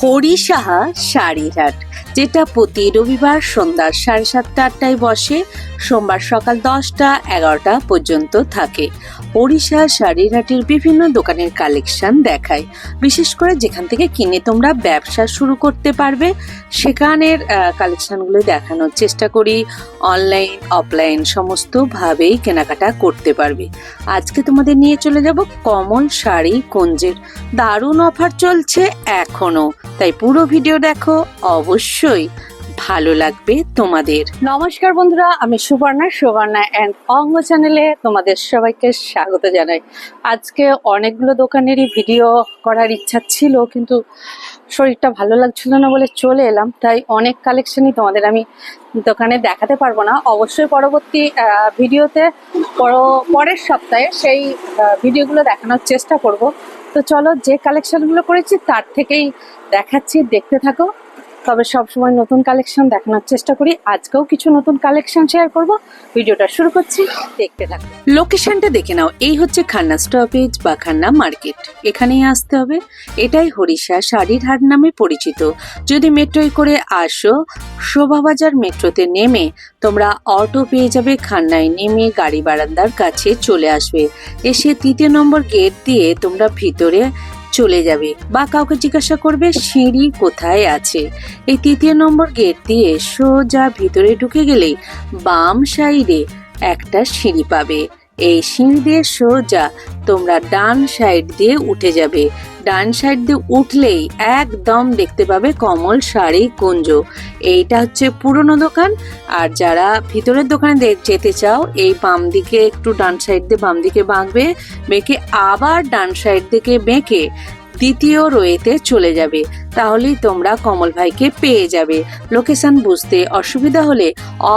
হরিসাহা শাড়িরহাট, যেটা প্রতি রবিবার সন্ধ্যা 7:30-8টায় বসে, সোমবার সকাল 10টা-11টা পর্যন্ত থাকে। হরিসাহা শাড়িরহাটের বিভিন্ন দোকানের কালেকশন দেখায়, বিশেষ করে যেখান থেকে কিনে তোমরা ব্যবসা শুরু করতে পারবে সেখানের কালেকশনগুলো দেখানোর চেষ্টা করি। অনলাইন অফলাইন সমস্তভাবেই কেনাকাটা করতে পারবে। আজকে তোমাদের নিয়ে চলে যাব কমল শাড়ি কুঞ্জের। দারুণ অফার চলছে এখনো, তাই পুরো ভিডিও দেখো, অবশ্যই ভালো লাগবে তোমাদের। নমস্কার বন্ধুরা, আমি সুবর্ণা অ্যান্ড অঙ্গ চ্যানেলে তোমাদের সবাইকে স্বাগত জানাই। আজকে অনেকগুলো দোকানেরই ভিডিও করার ইচ্ছা ছিল, কিন্তু শরীরটা ভালো লাগছিল না বলে চলে এলাম, তাই অনেক কালেকশনই তোমাদের আমি দোকানে দেখাতে পারবো না। অবশ্যই পরবর্তী ভিডিওতে পরের সপ্তাহে সেই ভিডিওগুলো দেখানোর চেষ্টা করব। তো চলো, যে কালেকশনগুলো করেছি তার থেকেই দেখাচ্ছি, দেখতে থাকো। তবে সবসময় নতুন কালেকশন দেখানোর চেষ্টা করি। আজকেও কিছু নতুন কালেকশন শেয়ার করব। ভিডিওটা শুরু করছি, দেখতে থাকো। লোকেশনটা দেখে নাও, এই হচ্ছে খান্না স্টপেজ বা খান্না মার্কেট, এখানেই আসতে হবে। এটাই হরিসাহা শাড়ির হাট নামে পরিচিত। যদি মেট্রোয় করে আসো, শোভাবাজার মেট্রোতে নেমে তোমরা অটো পেয়ে যাবে। খান্নায় নেমে গাড়ি বারান্দার কাছে চলে আসবে। এসে 3 নম্বর গেট দিয়ে তোমরা ভিতরে চলে যাবে, বা কাউকে জিজ্ঞাসা করবে সিঁড়ি কোথায় আছে। এই 3 নম্বর গেট দিয়ে সোজা ভিতরে ঢুকে গেলেই বাম সাইডে একটা সিঁড়ি পাবে। এই সিঁড়ি দিয়ে সোজা তোমরা ডান সাইড দিয়ে উঠে যাবে। ডান সাইড দিয়ে উঠলেই একদম দেখতে পাবে কমল শাড়ি কুঞ্জ। এইটা হচ্ছে পুরনো দোকান। আর যারা ভিতরের দোকানে যেতে চাও, এই বাম দিকে একটু ডান সাইড দিয়ে বাম দিকে বাঁকবে, বেঁকে আবার ডান সাইড থেকে বেঁকে দ্বিতীয় রোয়েতে চলে যাবে। তাহলেই তোমরা কমল ভাইকে পেয়ে যাবে। লোকেশন বুঝতে অসুবিধা হলে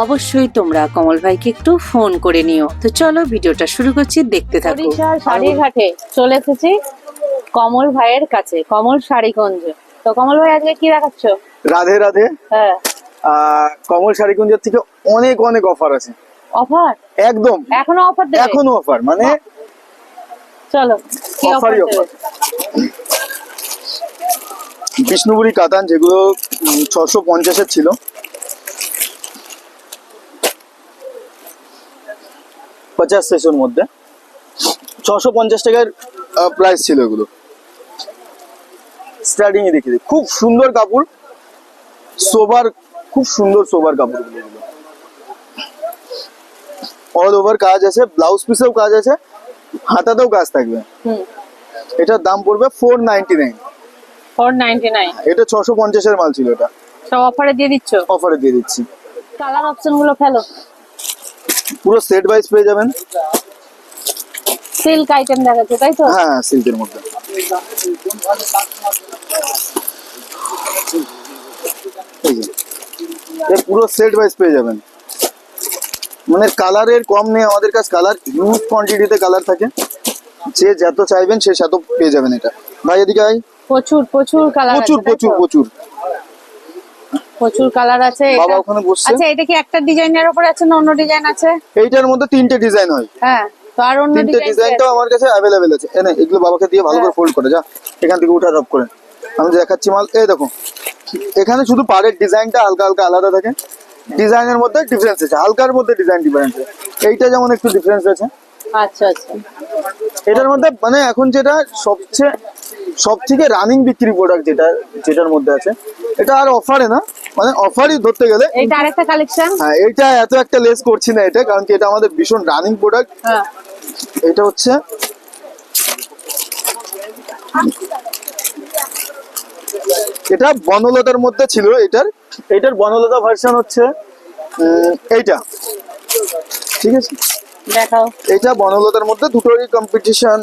অবশ্যই তোমরা কমল ভাইকে একটু ফোন করে নিও। তো চলো, ভিডিওটা শুরু করছি, দেখতে থাকো। শাড়িঘাটে চলে এসেছি কমল ভাইয়ের কাছে, কমল শাড়িগঞ্জ। তো কমল ভাই, আজকে কি দেখাচ্ছ? রাধে রাধে। হ্যাঁ, কমল শাড়িগঞ্জের থেকে অনেক অনেক অফার আছে। অফার? একদম এখনো অফার দেবে? এখনো অফার, মানে চলো, কি অফার অফারই দেবে? অফার। বিষ্ণুপুরি কাতান, যেগুলো 650-এর ছিল, 50 সেশন মধ্যে 650 টাকার প্রাইস ছিল। এগুলো স্টার্টিং এ দেখিয়ে দিই, খুব সুন্দর কাপড়, সোবার, খুব সুন্দর সোবার কাপড়। অল ওভার কাজ আছে, ব্লাউজ পিসেও কাজ আছে, হাতাতেও কাজ থাকবে। এটার দাম পড়বে 499। 499? এটা 650-এর মাল ছিল, এটা সব অফারে দিয়ে দিচ্ছ? অফারে দিয়ে দিচ্ছি। কালার অপশন গুলো ফেলো। পুরো সেট ওয়াইজ পেয়ে যাবেন। সিল্ক আইটেম দেখাচ্ছে, তাই তো? হ্যাঁ, সিল্কের মধ্যে। পুরো সেট ওয়াইজ পেয়ে যাবেন, মানে কালারের কম নেই আমাদের কাছে। কালার হিউজ কোয়ান্টিটিতে কালার থাকে, যে যত চাইবেন সে তত পেয়ে যাবেন। এটা ভাই এদিকে আই। প্রচুর প্রচুর কালার আছে, প্রচুর প্রচুর প্রচুর প্রচুর কালার আছে। বাবা ওখানে বসছে। আচ্ছা, এটা কি একটা ডিজাইনের উপর আছে না অন্য ডিজাইন আছে? এইটার মধ্যে 3টে ডিজাইন হয়। হ্যাঁ, তো আর অন্য 3টে ডিজাইনটাও আমার কাছে অ্যাভেলেবেল আছে। এনে এগুলো বাবাকে দিয়ে ভালো করে ফোল্ড করে যা, এখান থেকে উঠা ড্রপ করে। আমি দেখাচ্ছি মাল, এই দেখো। এখানে শুধু পাড়ের ডিজাইনটা হালকা হালকা আলাদা থাকে, ডিজাইনের মধ্যে ডিফারেন্স আছে, হালকার মধ্যে ডিজাইন ডিফারেন্স আছে। এইটা যেমন একটু ডিফারেন্স আছে। আচ্ছা আচ্ছা। এটার মধ্যে মানে এখন যেটা সব থেকে রানিং বিক্রি প্রোডাক্ট যেটার মধ্যে আছে, এটা আর অফারে না, মানে অফারই ধরতে গেলে। এটা আরেকটা কালেকশন। হ্যাঁ, এটা এত একটা লেস করছি না এটা, কারণ কি এটা আমাদের ভীষণ রানিং প্রোডাক্ট। হ্যাঁ, এটা হচ্ছে এটা বনলতার মধ্যে ছিল। এটার বনলতা ভার্সন হচ্ছে এইটা, ঠিক আছে? দেখাও। এটা বনলতার মধ্যে দুটোরই কম্পিটিশন।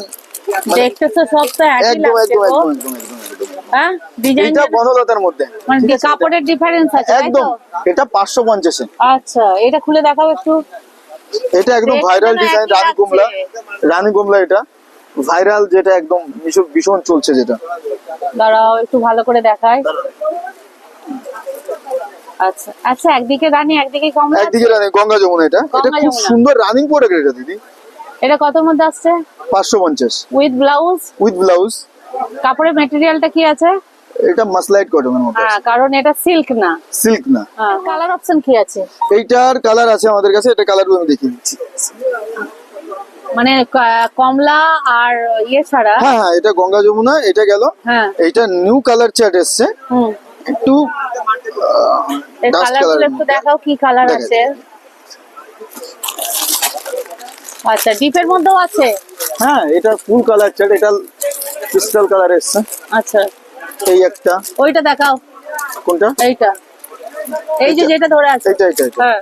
দেখতেছো সব তো একই একদম লাগছে একদম তো? একদম একদম একদম। হ্যাঁ, ডিজাইন এটা বনলতার মধ্যে, মানে কাপড়ের ডিফারেন্স আছে, তাই তো? একদম। এটা 550-এ। আচ্ছা, এটা খুলে দেখাও একটু। এটা একদম ভাইরাল ডিজাইন, রানী কমলা। এটা ভাইরাল, যেটা একদম ভীষণ চলছে, যেটা। দাঁড়াও একটু ভালো করে দেখাই। আচ্ছা আচ্ছা, একদিকে রানী একদিকে কমলা। একদিকে রানী, গঙ্গা যমুনা। এটা খুব সুন্দর রানিং প্রোডাক্ট এটা দিদি। এটা কত মধ্যে আসছে? 550 উইথ ব্লাউজ? With blouse. কাপড়ের ম্যাটেরিয়ালটা কি আছে? এটা মাসলাইট কটনের মধ্যে হ্যাঁ, কারণ এটা সিল্ক না। সিল্ক না। কালার অপশন কি আছে? এইটার কালার আছে আমাদের কাছে, এটা কালার আমি দেখিয়ে দিচ্ছি। মানে কমলা আর ইয়ে ছাড়া। হ্যাঁ হ্যাঁ, এটা গঙ্গা যমুনা, এটা গেল। হ্যাঁ, এইটা নিউ কালার চার্ট এসছে, হুম, একটু এই ডাস্ট কালারগুলো কালার। একটু দেখাও কি কালার দেখাচ্ছি। আছে। আচ্ছা, ডিপের মধ্যেও আছে। হ্যাঁ, এটা ফুল কালার চার্ট, এটা ক্রিস্টাল কালার এসছে। আচ্ছা, এই একটা, ওইটা দেখাও। কোনটা? এইটা, এই যে এইটা। যেটা ধরে আছে। এটা এটা এটা। হ্যাঁ,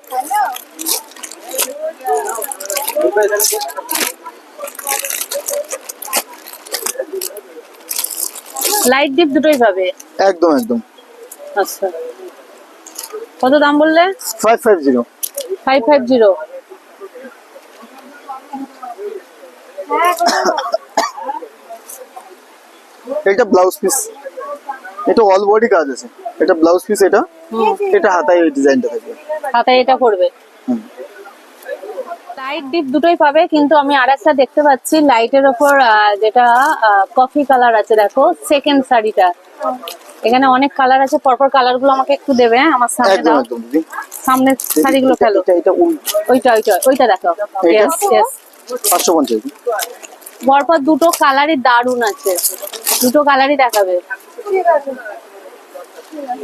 লাইট ডিপ দুটোই পাবে। একদম একদম। আচ্ছা, কত দাম বললে? 550। 550। এটা ব্লাউজ পিস, এটা অল বডি কাজ আছে। এটা ব্লাউজ পিস, এটা এটা হাতায় এই ডিজাইনটা থাকবে। হাতায় এটা করবে। হুম। লাইট ডিপ দুটোই পাবে, কিন্তু আমি আরেকটা দেখতে পাচ্ছি লাইটের ওপর যেটা কফি কালার আছে। দেখো সেকেন্ড শাড়িটা, এখানে অনেক কালার আছে। পরপর কালার গুলো আমাকে একটু দেবে, আমার সামনে একদম দাও। একদম দিদি। সামনের শাড়িগুলো ফেলো। এটা এটা ওইটা ওইটা ওইটা দেখো। এইটা? Yes, yes. 550। পরপর দুটো কালারই দারুণ আছে, দুটো কালারই দেখাবে।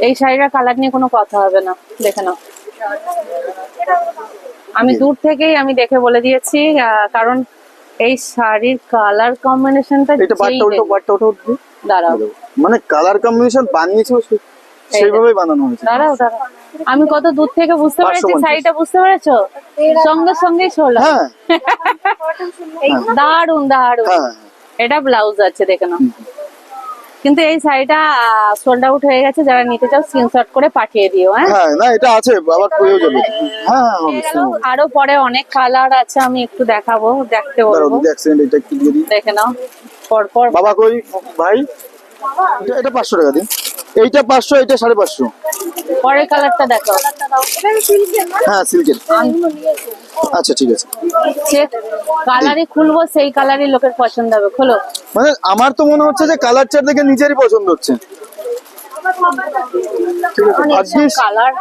এই শাড়িটার কালার নিয়ে কোনো কথা হবে না, দেখে নাও। আমি দূর থেকেই আমি দেখে বলে দিয়েছি, কারণ এই শাড়ির কালার কম্বিনেশনটা এটা বাটটা উল্টো, বাটটা উল্টো দিদি। দাঁড়াও মানে কালার কম্বিনেশন বানিয়েছে সেইভাবেই বানানো হয়েছে। দাঁড়াও দাঁড়াও, আমি কত দূর থেকে বুঝতে পেরেছি 550। শাড়িটা, বুঝতে পেরেছো? সঙ্গে সঙ্গেই শোলা। হ্যাঁ দারুন দারুন। হ্যাঁ। এটা ব্লাউজ আছে, দেখে নাও। কিন্তু এই শাড়িটা সোল্ড আউট হয়ে গেছে, যারা নিতে চাও স্ক্রিনশট করে পাঠিয়ে দিও। হ্যাঁ, হ্যাঁ, না এটা আছে, আবার পেয়েও যাবে। হ্যাঁ হ্যাঁ হবে। আরো পরে অনেক কালার আছে, আমি একটু দেখাবো, দেখতে দাঁড়াও বলবো। দিদি, অ্যাক্সিডেন্ট এটা একটু দিয়ে দিই। দেখে নাও পরপর। বাবা কই ভাই? এটা 500 টাকা দিন। এইটা 500, এটা 550। পরের কালারটা দেখো। হ্যাঁ সিল্কের। আচ্ছা ঠিক আছে। যে কালারই খুলবো সেই কালারই লোকের পছন্দ হবে। খোলো। মানে আমার তো মনে হচ্ছে যে কালার চার্ট দেখে নিজেরই পছন্দ হচ্ছে। ঠিক আছে, ভাগ্যিস। কালার,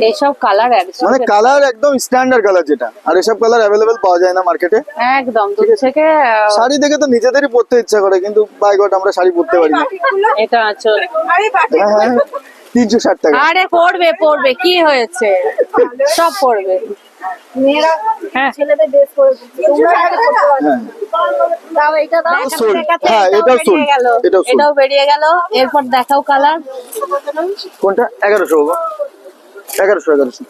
এইসব কালার মানে কালার একদম স্ট্যান্ডার্ড কালার যেটা, আর এসব কালার অ্যাভেলেবেল পাওয়া যায় না মার্কেটে। একদম দূর থেকে। শাড়ি দেখে তো নিজেদেরই পরতে ইচ্ছা করে, কিন্তু বাই গড আমরা শাড়ি পরতে পারি না। এটা আছে। হ্যাঁ হ্যাঁ, 360 টাকা। আরে পড়বে পড়বে, কি হয়েছে, সব পড়বে। হ্যাঁ, ছেলেদের ড্রেস করে হ্যাঁ দাও, এইটা দাও। sold। দেখাতে হ্যাঁ, এটাও এটাও sold। বেরিয়ে গেল, এটাও sold। এটাও বেরিয়ে গেল। এরপর দেখাও কালার। কোনটা? 1100 বাবা, 1100।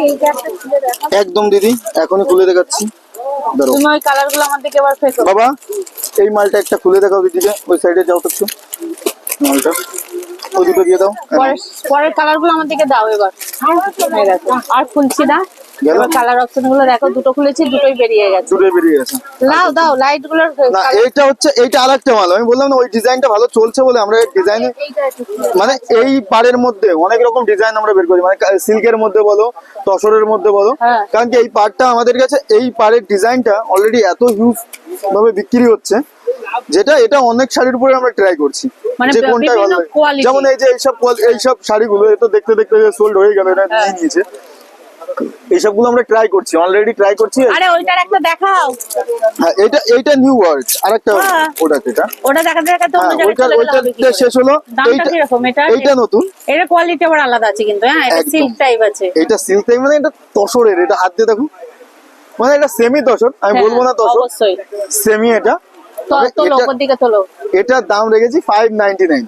এইটা একটা ছেলে দেখা। একদম দিদি, এখনই খুলে দেখাচ্ছি। ধরো তুমি ওই কালার গুলো আমার দিকে এবার ফেকো। বাবা, এই মালটা একটা খুলে দেখাও দিদিকে, ওই সাইডে যাও তো একটু। মালটা ওই দুটো দিয়ে দাও। পরের কালার গুলো আমার দিকে দাও এবার। এই দেখো, আর খুলছি না। গেল? এবার কালার অপশন গুলো দেখো, দুটো খুলেছি, দুটোই বেরিয়ে গেছে। দুটোই বেরিয়ে গেছে। দাও দাও লাইট গুলোর না এইটা হচ্ছে, এইটা আরেকটা মাল। আমি বললাম না ওই ডিজাইনটা ভালো চলছে বলে আমরা ডিজাইনে, এইটা একটু মানে এই পাড়ের মধ্যে অনেক রকম ডিজাইন আমরা বের করি, মানে সিল্কের মধ্যে বলো, তসরের মধ্যে বলো। হ্যাঁ। কারণ কি এই পাড়টা আমাদের কাছে, এই পাড়ের ডিজাইনটা অলরেডি এত হিউজ ভাবে বিক্রি হচ্ছে, যেটা এটা অনেক শাড়ির উপরে আমরা ট্রাই করছি মানে যে কোনটা বিভিন্ন ভালো লাগে। quality। যেমন এই যে এইসব শাড়িগুলো, এ তো দেখতে দেখতে সোল্ড হয়ে গেল, এটা নিয়ে নিয়েছে। এইসবগুলো আমরা ট্রাই করছি, অলরেডি ট্রাই করছি। আরে ওইটার একটা দেখাও। হ্যাঁ, এইটা নিউ ওয়ার্ড, আরেকটা হ্যাঁ। ওটা যেটা। ওটা দেখাতে দেখাতে অন্য হ্যাঁ, জায়গায় চলে গেলে হবে কি ওইটা করে? শেষ হলো। দামটা কিরকম এটা? এইটা নতুন, এর কোয়ালিটি আবার আলাদা আছে কিন্তু। হ্যাঁ, এটা একদম। সিল্ক টাইপ আছে। এটা সিল্ক টাইপ, মানে এটা তসরের, এটা হাত দিয়ে দেখো, মানে এটা সেমি তসর, আমি বলবো না হ্যাঁ, তসর, অবশ্যই। সেমি এটা। তোলো এটা- ওপর দিকে তোলো। এটার দাম রেখেছি 599।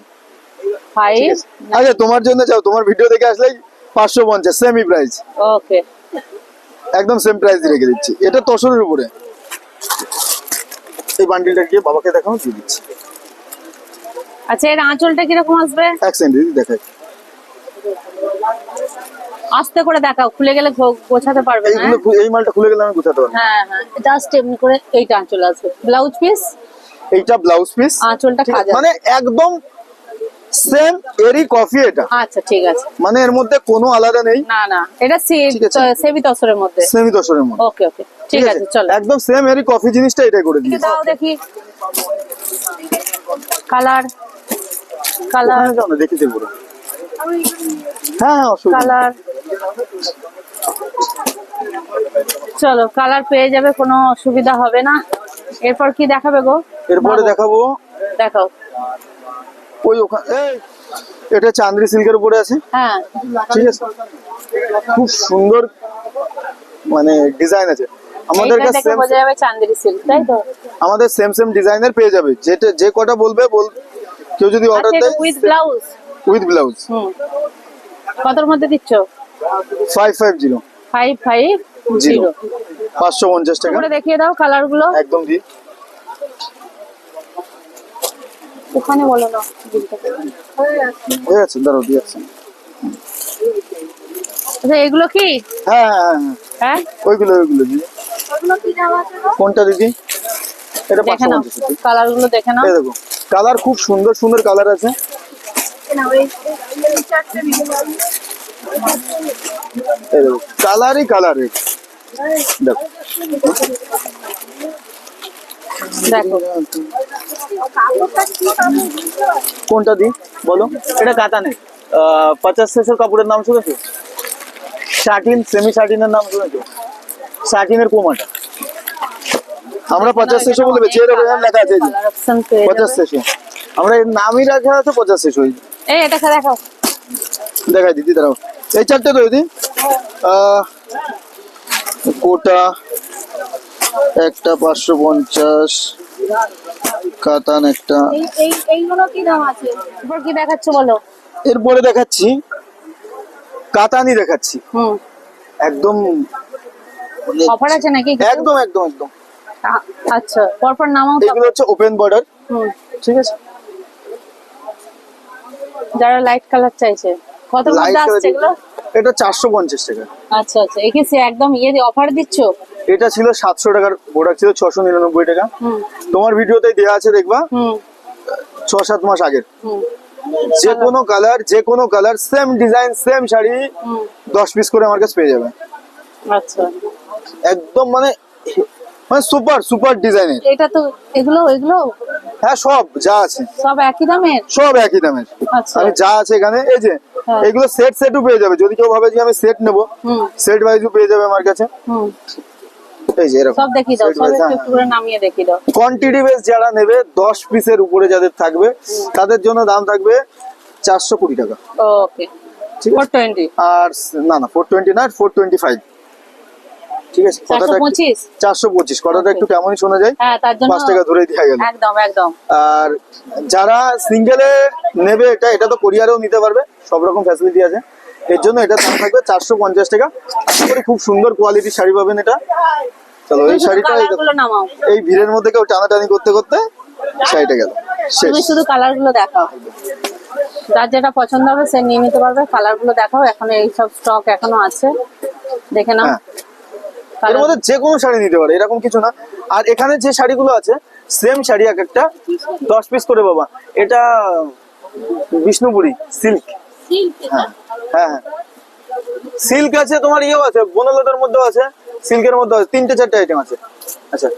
5। আচ্ছা তোমার জন্য যাও, তোমার ভিডিও দেখে আসলেই 550 সেমি প্রাইস, ওকে। একদম সেম প্রাইস রেখে দিচ্ছি। এটা তসরের উপরে। এই বান্ডিলটা গিয়ে বাবাকে দেখাও, দিয়ে দিচ্ছি। আচ্ছা, এর আঁচলটা কিরকম আসবে? এক সেকেন্ড দিদি দেখাই। আস্তে করে দেখাও, খুলে গেলে গোছাতে পারবে না। এইগুলো এই মালটা খুলে গেলে আমি গুছাতে পারবো। হ্যাঁ হ্যাঁ, জাস্ট এমনি করে এইটা আঁচল আসবে। ব্লাউজ পিস, এইটা ব্লাউজ পিস, আঁচলটা খাজা। মানে একদম সেম এরই কফি এটা, আচ্ছা ঠিক আছে। মানে এর মধ্যে কোনো আলাদা নেই। না না, এটা ঠিক আছে। সেমি তসরের মধ্যে। সেমি তসরের মধ্যে। ওকে ওকে, ঠিক আছে চলো। একদম সেম এরই কফি জিনিসটা এটাই করে দিয়েছি। দাও দেখি। কালার ওখানে যাও না, দেখি পুরো। হ্যাঁ হ্যাঁ, অসুবিধা নেই। কালার, চলো কালার পেয়ে যাবে, কোনো অসুবিধা হবে না। এরপর কি দেখাবে গো? এরপরে দেখাবো দেখাও। ওই ওখানে, এটা চান্দ্রি সিল্কের উপরে আছে, হ্যাঁ, ঠিক আছে, খুব সুন্দর মানে ডিজাইন আছে আমাদের এইটা কাছে। দেখে বোঝা যাবে চান্দেরি সিল্ক, তাই তো? আমাদের সেম সেম ডিজাইনের পেয়ে যাবে, যেটা যে কটা বলবে কেউ যদি অর্ডার আচ্ছা, দেয় উইথ ব্লাউজ। With blouse. কতর মধ্যে দিচ্ছ? 550 550। 550 টাকা। করে দেখিয়ে দাও কালার গুলো। একদম দি, ওখানে বলো না। হয়ে আছে, দাঁড়াও দিয়ে আছে। আচ্ছা, এগুলো কি? হ্যাঁ হ্যাঁ হ্যাঁ, হ্যাঁ, ওইগুলো দিদি। ওগুলো কি দাম আছে গো? কোনটা দিদি? এটা দেখে নাও 550 টাকা। কালার গুলো, দেখে নাও। এই দেখো, কালার খুব সুন্দর সুন্দর কালার আছে। না এই চারটে নিয়ে যাও। এই দেখো, কালারই কালার। দেখো দেখো কাপড়টা কি কাপড় বুঝতে পারছি কোনটা দি বলো। এটা কাতানের 50-600 কাপড়ের নাম শুনেছো? শাটিন, সেমি শাটিনের নাম শুনেছো? শাটিনের কোমাটা আমরা 50-600 বলে বেচে দেবো, এখানে লেখা আছে কালার অপশন পেয়ে যাবে। 50-600। আমরা এর নামই রাখা আছে 50-600। এই এটা দেখাও। দেখাই দিদি, দাঁড়াও। এই চারটে তো দিদি, কোটা একটা 550, কাতান একটা। এইগুলো কি দাম আছে? এরপর কি দেখাচ্ছ বলো? এরপরে দেখাচ্ছি কাতানি দেখাচ্ছি, একদম অফার আছে নাকি কিছু? একদম একদম একদম। আচ্ছা, পরপর নামাও তো। এগুলো হচ্ছে ওপেন বর্ডার, ঠিক আছে। যারা লাইট কালার চাইছে, কত মধ্যে আসছে এগুলো? এটা 450 টাকা। আচ্ছা আচ্ছা, একে একদম অফার দিচ্ছ? এটা ছিল 700 টাকার প্রোডাক্ট, ছিল 699 টাকা। হুম তোমার ভিডিওতেই দেওয়া আছে, দেখবা হুম 6-7 মাস আগের। হুম যে কোনো colour same design same sari 10 piece করে আমার কাছে পেয়ে যাবে। আচ্ছা, একদম মানে সুপার সুপার ডিজাইনের। এটা তো এগুলো হ্যাঁ, সব যা আছে সব একই দামের? সব একই দামের। আচ্ছা। আমি যা আছে এখানে, এই যে হ্যাঁ। এগুলো সেটও পেয়ে যাবে, যদি কেউ ভাবে যে আমি সেট নেবো, হুম সেট ওয়াইজও পেয়ে যাবে আমার কাছে। হুম এই যে এরকম সব দেখিয়ে দাও, set সব wise, একটু একটু করে নামিয়ে দেখিয়ে দাও। কোয়ান্টিটি বেস যারা নেবে 10 পিসের উপরে যাদের থাকবে তাদের জন্য দাম থাকবে 420 টাকা, ওকে, ঠিক আছে। 420। আর না 420 না, 425, ঠিক আছে। কথাটা 425? 425 কথাটা একটু কেমনই শোনা যায়, হ্যাঁ, তার জন্য 5 টাকা ধরে দেওয়া গেল। একদম একদম। আর যারা সিঙ্গেলে নেবে, এটা তো কোরিয়ারেও নিতে পারবে, সব রকম ফ্যাসিলিটি আছে। এর জন্য এটা দাম থাকবে 450 টাকা। আশা করি খুব সুন্দর কোয়ালিটির শাড়ি পাবেন এটা। চলো, এই শাড়িটা কালারগুলো নামাও। এই ভিড়ের মধ্যে কেউ টানাটানি করতে করতে শাড়িটা গেল শেষ। তুমি শুধু কালারগুলো দেখাও, যার যেটা পছন্দ হবে সে নিয়ে নিতে পারবে। কালারগুলো দেখাও, এখন এই সব স্টক এখনো আছে, দেখে নাও। হ্যাঁ, এর মধ্যে যে কোনো শাড়ি নিতে পারে, এরকম কিছু না। আর এখানে যে শাড়িগুলো আছে সেম শাড়ি এক একটা 10 পিস করে বাবা। এটা বিষ্ণুপুরি সিল্ক। হ্যাঁ হ্যাঁ হ্যাঁ, সিল্ক আছে, তোমার ইয়েও আছে, বনলতার মধ্যেও আছে, সিল্কের মধ্যে আছে, 3-4টে আইটেম আছে। আচ্ছা,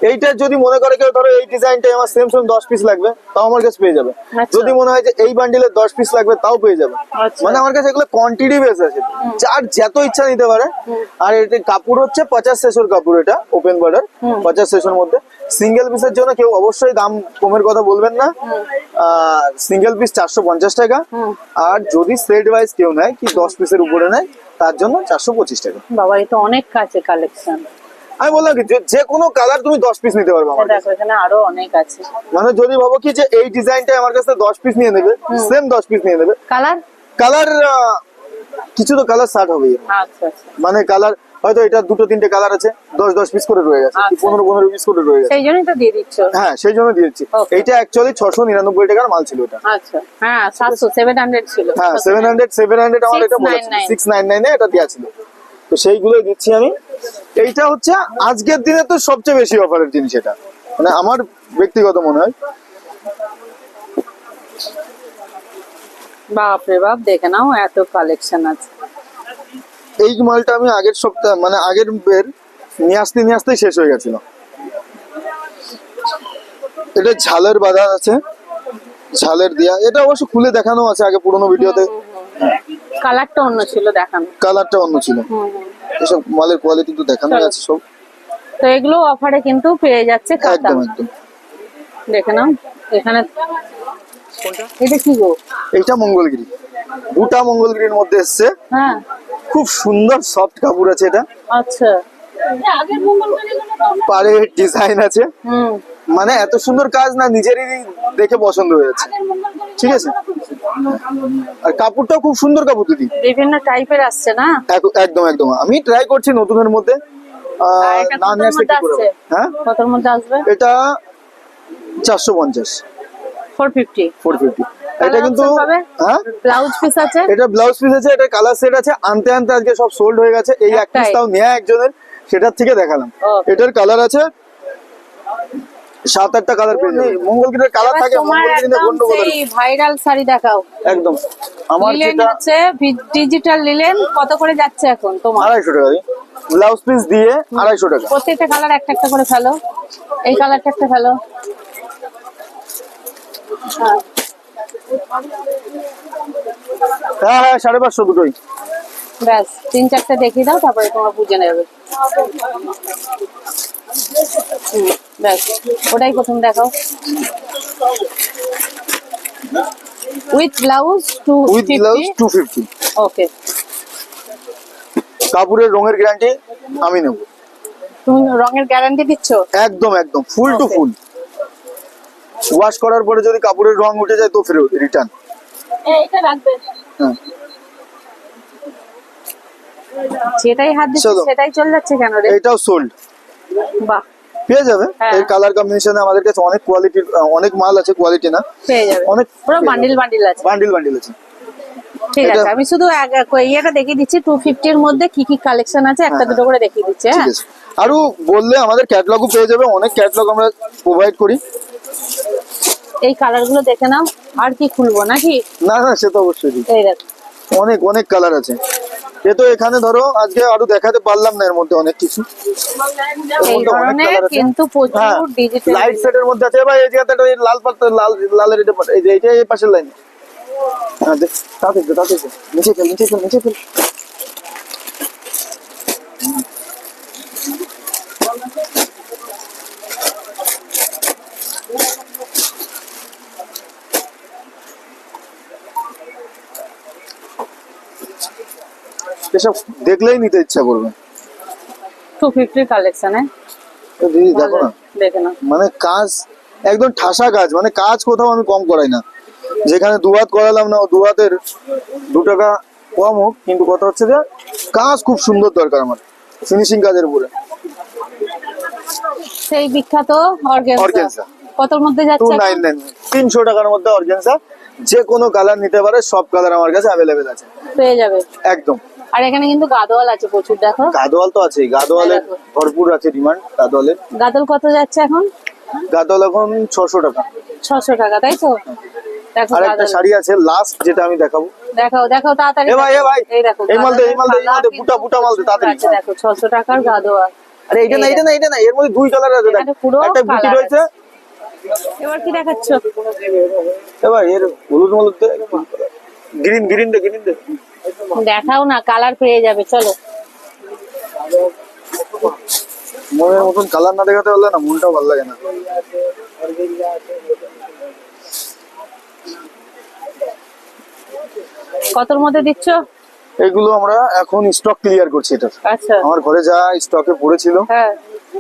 এইটা যদি মনে করে কেউ, ধরো এই ডিজাইনটাই আমার সেম 10 পিস লাগবে, তাও আমার কাছে পেয়ে যাবে। আচ্ছা। যদি মনে হয় যে এই বান্ডিলে 10 পিস লাগবে, তাও পেয়ে যাবে। আচ্ছা। মানে আমার কাছে এগুলো কোয়ান্টিটি বেস আছে, যার যত ইচ্ছা নিতে পারে। আর এটা কাপড় হচ্ছে 50-600 কাপড়, এটা ওপেন বর্ডার 50-600 মধ্যে। সিঙ্গেল পিসের জন্য কেউ অবশ্যই দাম কমের কথা বলবেন না। সিঙ্গেল পিস 450 টাকা। আর যদি সেট ওয়াইজ কেউ নেয়, কি 10 পিসের উপরে নেয়, তার জন্য 425 টাকা। বাবা, এই তো অনেক কাছে কালেকশন। আমি বললাম কি, যে কোনো কালার তুমি 10 পিস নিতে পারবে আমার কাছে। দেখো এখানে আরো অনেক আছে। মানে যদি ভাবো কি যে এই ডিজাইনটা আমার কাছে 10 পিস নিয়ে নেবে, সেম 10 পিস নিয়ে নেবে। কালার কালার কিছু তো কালার শার্ট হবে, আচ্ছা আচ্ছা, মানে কালার হয়তো এটা 2-3টে কালার আছে, 10 পিস করে রয়ে গেছে, আচ্ছা। 15 পিস করে রয়ে গেছে। সেই জন্যই তো দিয়ে দিচ্ছ। হ্যাঁ, সেই জন্য দিয়েছি। Okay. এইটা অ্যাকচুয়ালি 699 টাকার মাল ছিল এটা। আচ্ছা, হ্যাঁ 700 ছিল। হ্যাঁ, 700 আমার এটা বলেছে 699 699 এ এটা দেয়া ছিল। তো সেইগুলোই দিচ্ছি আমি। এইটা হচ্ছে আজকের দিনে তো সবচেয়ে বেশি অফারের জিনিস, এটা মানে আমার ব্যক্তিগত মনে হয়। বাপরে বাপ, দেখে নাও এত কালেকশন আছে। এই মালটা আমি আগের সপ্তাহ, মানে আগের বের নিয়ে আসতেই শেষ হয়ে গেছিল। এটা ঝালের বাঁধা আছে, ঝালের দেয়া। এটা অবশ্য খুলে দেখানো আছে আগে পুরোনো ভিডিওতে, কালারটা অন্য ছিল দেখানো। কালারটা অন্য ছিল। এসব মালের কোয়ালিটি তো দেখানো চলো। আছে সব। তো এগুলো অফারে কিন্তু পেয়ে যাচ্ছে কাঁথা। একদম একদম। দেখে নাও এখানে। এটা কি গো? এইটা মঙ্গলগিরি, বুটা মঙ্গলগিরির মধ্যে এসছে। হ্যাঁ খুব সুন্দর সফট কাপড় আছে এটা, আচ্ছা। আগের মঙ্গলবারেগুলো তো আমরা পারে ডিজাইন আছে, হুম মানে এত সুন্দর কাজ না নিজেরই দেখে পছন্দ হয়ে যাচ্ছে। আগের মঙ্গলবারে ঠিক আছে, আর কাপড়টাও খুব সুন্দর কাপড় দিদি। বিভিন্ন টাইপের আসছে না? একদম একদম, আমি ট্রাই করছি নতুনের মধ্যে আর এটা না নিয়ে কতর আসলে মধ্যে কি করে আসছে? হবে? হ্যাঁ কতর মধ্যে আসবে? এটা 450 450। 450। এটা কিন্তু পাবে? হ্যাঁ ব্লাউজ পিস আছে? এটা ব্লাউজ পিস আছে, এটা কালার সেট আছে। আনতে আনতে আজকে সব সোল্ড হয়ে গেছে। এই এক পিস একটাই? তাও নেয়া একজনের, সেটার থেকে দেখালাম। Okay. এটার কালার আছে 7-8টা কালার পেয়ে যাবে। মঙ্গলগিরির কালার এবার থাকে, তোমার মঙ্গলগিরিতে একদম গন্ডগোল সেই ভাইরাল শাড়ি দেখাও। একদম। আমার লিলেন যেটা হচ্ছে ডিজিটাল লিলেন, কত করে যাচ্ছে এখন তোমার? 250 টাকা দিই, ব্লাউজ পিস দিয়ে 250 টাকা। প্রত্যেকটা কালার একটা একটা করে ফেলো। এই কালারটা একটা ফেলো। হ্যাঁ হ্যাঁ হ্যাঁ 550 দুটোই। ব্যাস 3-4টা দেখিয়ে দাও, তারপরে তোমার বুঝে নেবে। ব্যাস ওটাই প্রথম দেখাও। With blouse with blouse 250। 250। ওকে, কাপড়ের রঙের গ্যারান্টি আমি নেব। তুমি রঙের গ্যারান্টি দিচ্ছ? একদম একদম, ফুল টু Okay. ফুল। ওয়াশ করার পরে যদি কাপড়ের রং উঠে যায় তো ফেরত রিটার্ন। এটা রাখবে। হ্যাঁ যেটাই হাত দিচ্ছে চলো। সেটাই চলে যাচ্ছে কেন রে? এটাও সোল্ড, বাহ, পেয়ে যাবে। হ্যাঁ। এর কালার কম্বিনেশনে আমাদের কাছে অনেক কোয়ালিটির অনেক মাল আছে, কোয়ালিটি না পেয়ে যাবে। অনেক পুরো বান্ডিল বান্ডিল আছে। বান্ডিল বান্ডিল আছে। ঠিক আছে, এটা- আমি শুধু ইয়েটা দেখিয়ে দিচ্ছি 250 এর মধ্যে কি কি কালেকশন আছে, একটা হ্যাঁ, দুটো করে দেখিয়ে দিচ্ছি। ঠিক হ্যাঁ আছে, আরো বললে আমাদের ক্যাটালগও পেয়ে যাবে। অনেক ক্যাটালগ আমরা প্রোভাইড করি। এই কালার গুলো দেখে নাও। আর কি খুলবো নাকি? না না, সে তো অবশ্যই দিই। এই দেখো, অনেক অনেক কালার আছে। এ তো এখানে ধরো আজকে আরো দেখাতে পারলাম না, এর মধ্যে অনেক কিছু। এর এই মধ্যে অনেক ধরনের কালার আছে। কিন্তু হ্যাঁ, প্রচুর ডিজিটাল। লাইট সেটের মধ্যে আছে ভাই। এই জায়গাতে একটা এই লাল পাতা, লাল লালের এটা এই যে এইটা এই পাশের লাইন। হ্যাঁ দেখ, তাতে নিচে ফেল, নিচে ফেল, নিচে ফেল। এসব দেখলেই নিতে ইচ্ছা করবে। 250 কালেকশনে তো দিদি দেখো না, দেখে নাও। মানে কাজ একদম ঠাসা কাজ, মানে কাজ কোথাও আমি কম করাই না। যেখানে দুহাত করালাম না, ও দুহাতের 2 টাকা কম হোক, কিন্তু কথা হচ্ছে যে কাজ খুব সুন্দর দরকার আমার, ফিনিশিং কাজের উপরে। সেই বিখ্যাত অর্গানজা অর্গানজা কতর মধ্যে যাচ্ছে এখন? 299, 300 টাকার মধ্যে অর্গানজা। যে কোনো কালার নিতে পারে, সব কালার আমার কাছে অ্যাভেলেবেল আছে। পেয়ে যাবে। একদম। আর এখানে কিন্তু গাদোয়াল আছে প্রচুর, দেখো। গাদোয়াল তো আছেই, গাদোয়ালের দেখো। ভরপুর আছে ডিমান্ড। গাদোয়ালের গাদল কত যাচ্ছে এখন? গাদোয়াল এখন 600 টাকা। 600 টাকা, তাই তো? দেখো আর একটা গাদল। শাড়ি আছে লাস্ট, যেটা আমি দেখাবো। দেখাও দেখাও তাড়াতাড়ি। এ ভাই, এ ভাই, এই দেখো এই মাল দে, এই মাল দে, এই মাল দে, গাদলের বুটা বুটা মাল দে, কালার তাড়াতাড়ি। আছে, দেখো 600 টাকার গাদোয়াল। আরে এইটা না, এইটা না, এইটা না, এর মধ্যে 2 কালার আছে। দেখ, এখানে পুরো একটা বুটি colour রয়েছে। এবার কি দেখাচ্ছ? এ ভাই, এর হলুদ মলুদ দে, গ্রিন গ্রিন দে, গ্রিন দে। দেখাও না, কালার পেয়ে যাবে, চলো। মনের মতন কালার না দেখাতে পারলে না, মনটাও ভালো লাগে না। কতর মধ্যে দিচ্ছ? এগুলো আমরা এখন স্টক ক্লিয়ার করছি। এটা আচ্ছা, আমার ঘরে যা স্টকে পড়েছিল, হ্যাঁ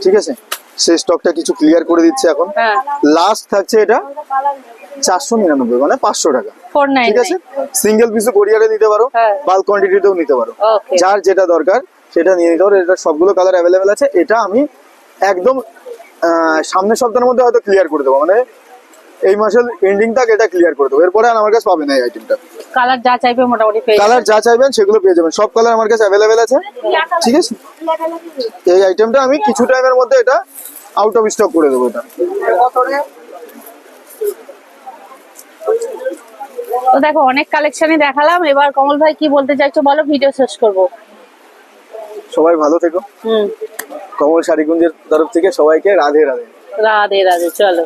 ঠিক আছে, সেই স্টকটা কিছু ক্লিয়ার করে দিচ্ছে এখন। হ্যাঁ। লাস্ট থাকছে এটা 499, মানে 500 টাকা। ঠিক আছে, 499। সিঙ্গেল পিসও কোরিয়ারে নিতে পারো, হ্যাঁ। বাল্ক কোয়ান্টিটিতেও নিতে পারো। ওকে, যার যেটা দরকার সেটা নিয়ে নিতে পারো। এটা সবগুলো কালার অ্যাভেলেবেল আছে। এটা আমি একদম সামনের সপ্তাহের মধ্যে হয়তো ক্লিয়ার করে দেবো, মানে এই মাসের এন্ডিং তক এটা ক্লিয়ার করে দেবো। এরপরে আর আমার কাছে পাবে না এই আইটেমটা। কালার যা চাইবে মোটামুটি পেয়ে যাবে। কালার যা চাইবেন সেগুলো পেয়ে যাবেন, সব কালার আমার কাছে অ্যাভেলেবেল আছে। ঠিক আছে, এই আইটেমটা আমি কিছু টাইমের মধ্যে এটা আউট অফ স্টক করে দেবো। এটা তো দেখো অনেক কালেকশনই দেখালাম। এবার কমল ভাই কি বলতে চাইছো বলো, ভিডিও শেষ করবো। সবাই ভালো থেকো। কমল শাড়িগুঞ্জের তরফ থেকে সবাইকে রাধে রাধে। রাধে রাধে, চলো।